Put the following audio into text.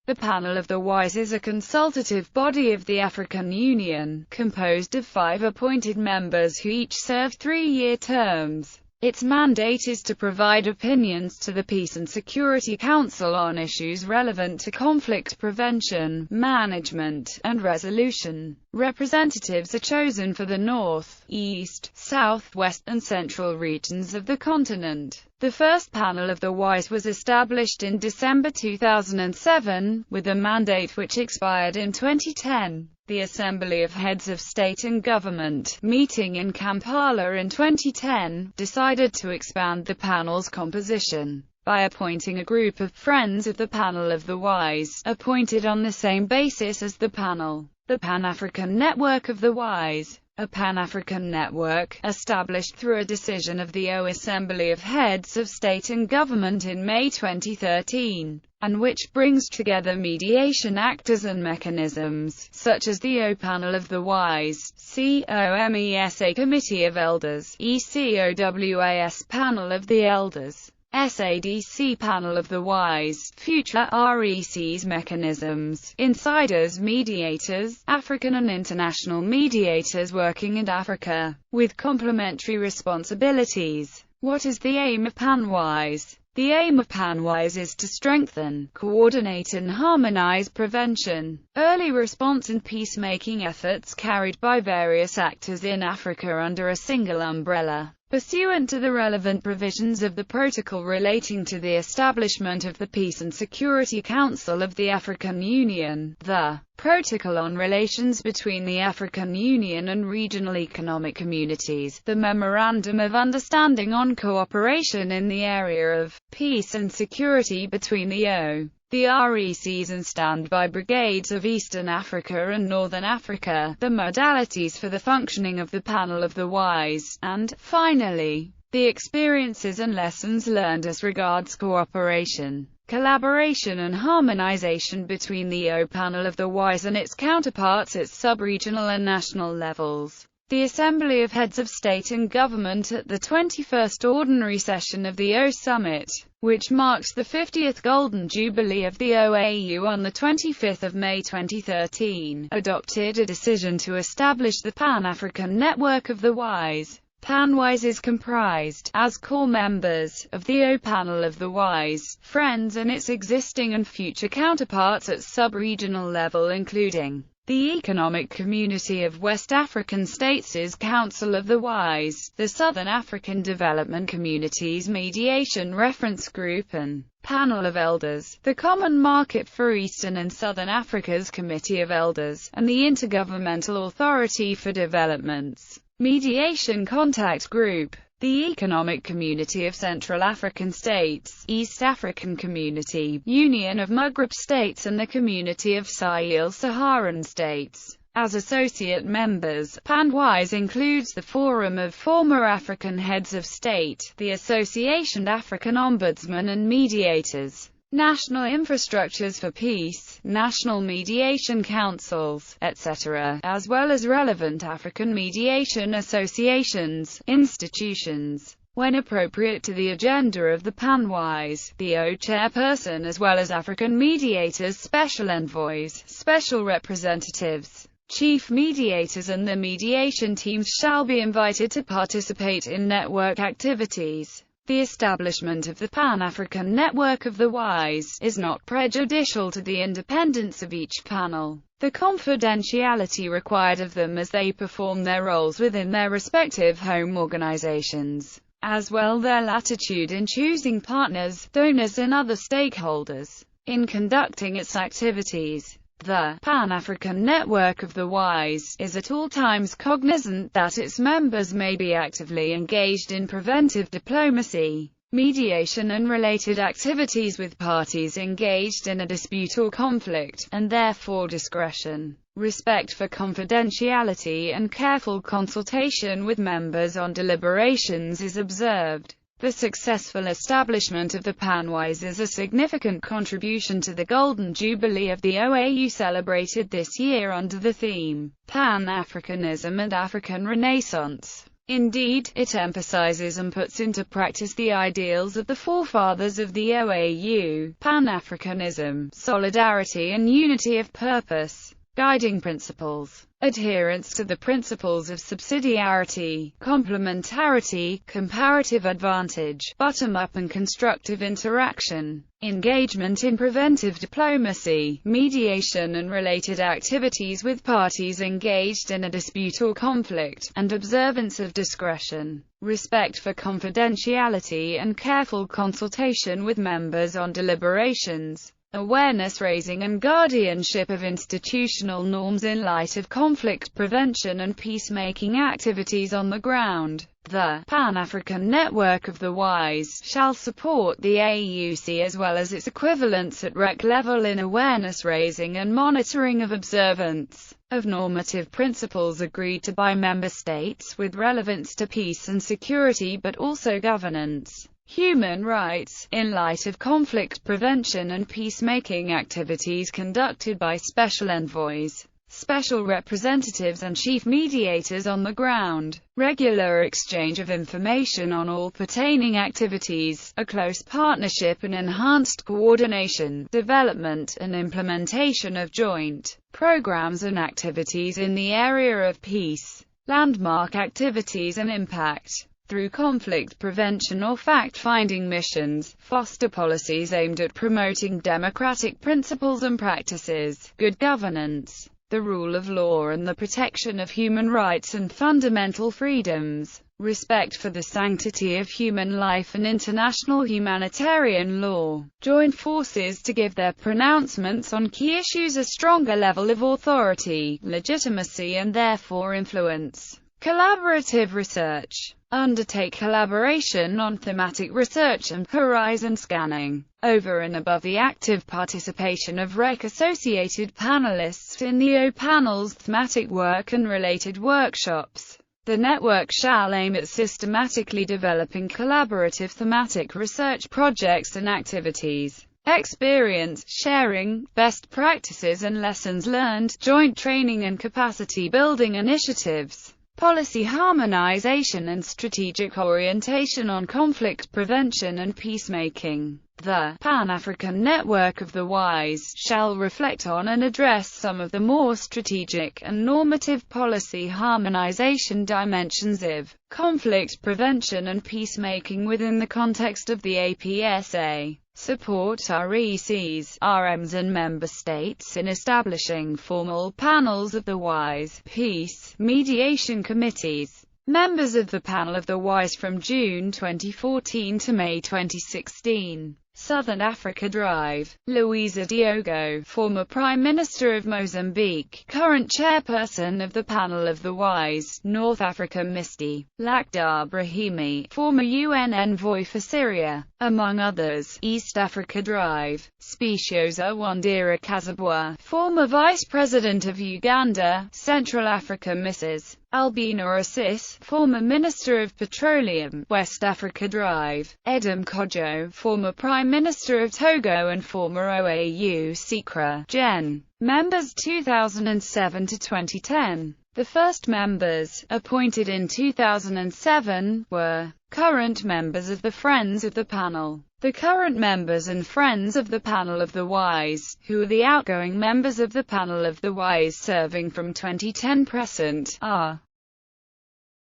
The Panel of the Wise is a consultative body of the African Union, composed of 5 appointed members who each serve 3-year terms. Its mandate is to provide opinions to the Peace and Security Council on issues relevant to conflict prevention, management, and resolution. Representatives are chosen for the North, East, South, West, and Central regions of the continent. The first Panel of the Wise was established in December 2007, with a mandate which expired in 2010. The Assembly of Heads of State and Government, meeting in Kampala in 2010, decided to expand the panel's composition by appointing a group of Friends of the Panel of the Wise, appointed on the same basis as the panel. The Pan-African Network of the Wise, a Pan-African network, established through a decision of the Assembly of Heads of State and Government in May 2013, and which brings together mediation actors and mechanisms, such as the Panel of the Wise, COMESA Committee of Elders, ECOWAS Panel of the Elders, SADC Panel of the Wise, future REC's mechanisms, insiders, mediators, African and international mediators working in Africa, with complementary responsibilities. What is the aim of PanWise? The aim of PanWise is to strengthen, coordinate and harmonize prevention, early response and peacemaking efforts carried by various actors in Africa under a single umbrella, pursuant to the relevant provisions of the Protocol relating to the establishment of the Peace and Security Council of the African Union, the Protocol on Relations between the African Union and Regional Economic Communities, the Memorandum of Understanding on Cooperation in the Area of Peace and Security between the RECs and standby brigades of Eastern Africa and Northern Africa, the modalities for the functioning of the Panel of the Wise, and, finally, the experiences and lessons learned as regards cooperation, collaboration and harmonization between the Panel of the Wise and its counterparts at sub-regional and national levels. The Assembly of Heads of State and Government at the 21st Ordinary Session of the Summit, which marks the 50th Golden Jubilee of the OAU on 25 May 2013, adopted a decision to establish the Pan-African Network of the Wise. PanWise is comprised, as core members, of the Panel of the Wise, Friends and its existing and future counterparts at sub-regional level including the Economic Community of West African States' Council of the Wise, the Southern African Development Community's Mediation Reference Group and Panel of Elders, the Common Market for Eastern and Southern Africa's Committee of Elders, and the Intergovernmental Authority for Development's Mediation Contact Group. The Economic Community of Central African States, East African Community, Union of Maghreb States and the Community of Sahel-Saharan States. As associate members, PanWise includes the Forum of Former African Heads of State, the Association African Ombudsmen and Mediators, National Infrastructures for Peace, National Mediation Councils, etc., as well as relevant African mediation associations, institutions. When appropriate to the agenda of the PanWise, the chairperson as well as African mediators, special envoys, special representatives, chief mediators and the mediation teams shall be invited to participate in network activities. The establishment of the Pan-African Network of the Wise is not prejudicial to the independence of each panel. The confidentiality required of them as they perform their roles within their respective home organizations, as well their latitude in choosing partners, donors and other stakeholders in conducting its activities. The Pan-African Network of the Wise is at all times cognizant that its members may be actively engaged in preventive diplomacy, mediation and related activities with parties engaged in a dispute or conflict, and therefore discretion, respect for confidentiality and careful consultation with members on deliberations is observed. The successful establishment of the PanWise is a significant contribution to the Golden Jubilee of the OAU celebrated this year under the theme, Pan-Africanism and African Renaissance. Indeed, it emphasizes and puts into practice the ideals of the forefathers of the OAU: Pan-Africanism, solidarity and unity of purpose. Guiding principles: adherence to the principles of subsidiarity, complementarity, comparative advantage, bottom-up and constructive interaction, engagement in preventive diplomacy, mediation and related activities with parties engaged in a dispute or conflict, and observance of discretion, respect for confidentiality and careful consultation with members on deliberations, awareness-raising and guardianship of institutional norms in light of conflict prevention and peacemaking activities on the ground. The Pan-African Network of the Wise shall support the AUC as well as its equivalents at REC level in awareness-raising and monitoring of observance of normative principles agreed to by member states with relevance to peace and security but also governance, human rights, in light of conflict prevention and peacemaking activities conducted by special envoys, special representatives and chief mediators on the ground, regular exchange of information on all pertaining activities, a close partnership and enhanced coordination, development and implementation of joint programs and activities in the area of peace, landmark activities and impact through conflict prevention or fact-finding missions, foster policies aimed at promoting democratic principles and practices, good governance, the rule of law and the protection of human rights and fundamental freedoms, respect for the sanctity of human life and international humanitarian law, join forces to give their pronouncements on key issues a stronger level of authority, legitimacy and therefore influence, collaborative research, undertake collaboration on thematic research and horizon scanning, over and above the active participation of REC-associated panelists in the O-panel's thematic work and related workshops. The network shall aim at systematically developing collaborative thematic research projects and activities, experience sharing, best practices and lessons learned, joint training and capacity building initiatives, policy harmonization and strategic orientation on conflict prevention and peacemaking. The Pan-African Network of the Wise shall reflect on and address some of the more strategic and normative policy harmonization dimensions of conflict prevention and peacemaking within the context of the APSA. Support RECs, RMs and member states in establishing formal panels of the Wise, peace, mediation committees. Members of the Panel of the Wise from June 2014 to May 2016. Southern Africa Drive. Luisa Diogo, former Prime Minister of Mozambique, current chairperson of the Panel of the Wise. North Africa Misty. Lakhdar Brahimi, former UN envoy for Syria, among others. East Africa Drive. Speciosa Wandira Kazabwa, former Vice President of Uganda. Central Africa Mrs. Albina Assis, former Minister of Petroleum. West Africa Drive. Edem Kojo, former Prime Minister of Togo and former OAU Sikra. Gen. Members 2007 to 2010. The first members, appointed in 2007, were current members of the Friends of the Panel. The current members and Friends of the Panel of the Wise, who are the outgoing members of the Panel of the Wise serving from 2010 present, are